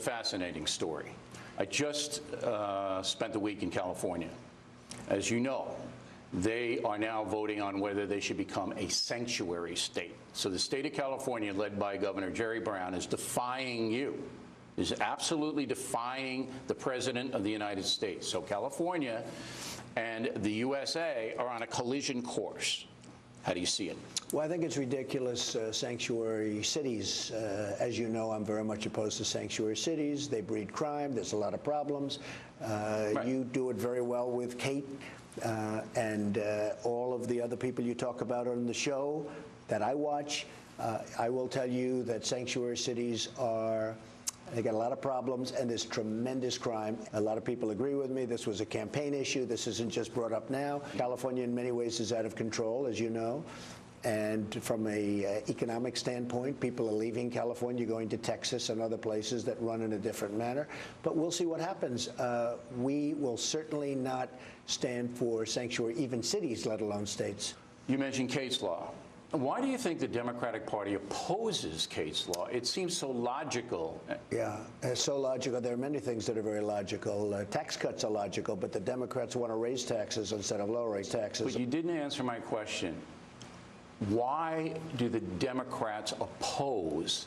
fascinating story. I just spent the week in California. As you know, they are now voting on whether they should become a sanctuary state. So the state of California, led by Governor Jerry Brown, is defying you, is absolutely defying the President of the United States. So California and the USA are on a collision course. How do you see it? Well, I think it's ridiculous, sanctuary cities. As you know, I'm very much opposed to sanctuary cities. They breed crime. There's a lot of problems. Right. You do it very well with Kate and all of the other people you talk about on the show that I watch. I will tell you that sanctuary cities they got a lot of problems, and there's tremendous crime. A lot of people agree with me. This was a campaign issue. This isn't just brought up now. California, in many ways, is out of control, as you know. And from a economic standpoint, people are leaving California, going to Texas and other places that run in a different manner. But we'll see what happens. We will certainly not stand for sanctuary, even cities, let alone states. You mentioned Kate's Law. Why do you think the Democratic Party opposes Kate's Law? It seems so logical. Yeah, it's so logical. There are many things that are very logical. Tax cuts are logical, but the Democrats want to raise taxes instead of lowering taxes. But you didn't answer my question. Why do the Democrats oppose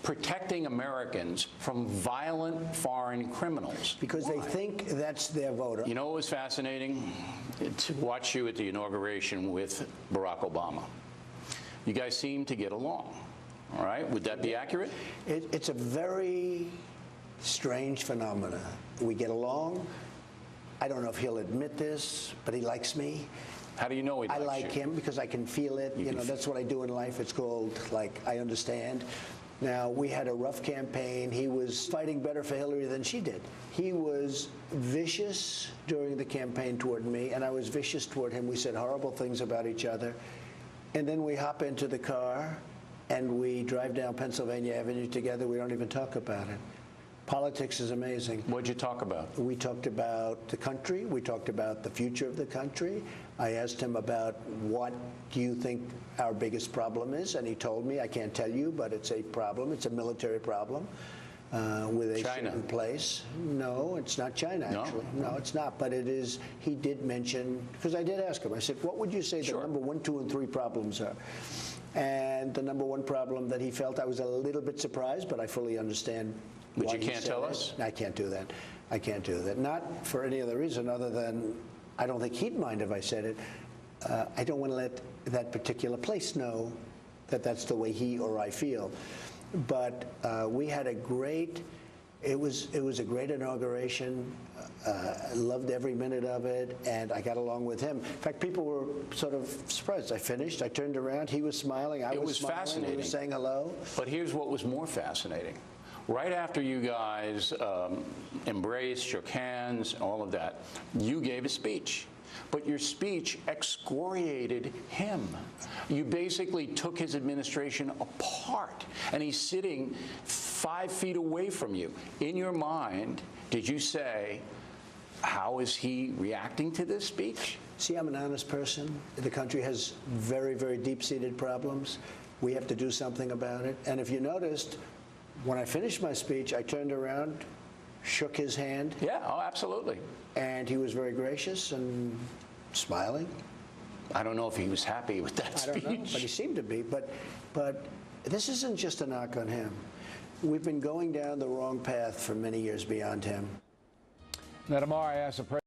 protecting Americans from violent foreign criminals? Because Why? They think that's their voter. You know what was fascinating? To watch you at the inauguration with Barack Obama. You guys seem to get along, all right? Would that be accurate? It's a very strange phenomenon. We get along. I don't know if he'll admit this, but he likes me. How do you know he likes you? I like him because I can feel it. You know, that's what I do in life. It's called, like, I understand. Now, we had a rough campaign. He was fighting better for Hillary than she did. He was vicious during the campaign toward me, and I was vicious toward him. We said horrible things about each other. And then we hop into the car, and we drive down Pennsylvania Avenue together. We don't even talk about it. Politics is amazing. What'd you talk about? We talked about the country. We talked about the future of the country. I asked him about what do you think our biggest problem is, and he told me, I can't tell you, but it's a problem. It's a military problem with a certain place. No, it's not China, actually. No, it's not. But it is, he did mention, because I did ask him, I said, what would you say the number 1, 2, and 3 problems are? And the number 1 problem that he felt, I was a little bit surprised, but I fully understand. But you can't tell us? I can't do that. I can't do that. Not for any other reason other than I don't think he'd mind if I said it. I don't want to let that particular place know that that's the way he or I feel. But we had a great, it was a great inauguration. I loved every minute of it, and I got along with him. In fact, people were sort of surprised. I finished. I turned around. He was smiling. I was smiling. Fascinating. He was saying hello. But here's what was more fascinating. Right after you guys embraced, shook hands, all of that, you gave a speech. But your speech excoriated him. You basically took his administration apart, and he's sitting 5 feet away from you. In your mind, did you say, how is he reacting to this speech? See, I'm an honest person. The country has very, very deep-seated problems. We have to do something about it. And if you noticed, when I finished my speech, I turned around, shook his hand. Yeah, oh, absolutely. And he was very gracious and smiling. I don't know if he was happy with that speech. I don't know, but he seemed to be. But this isn't just a knock on him. We've been going down the wrong path for many years beyond him. Now, tomorrow I asked the president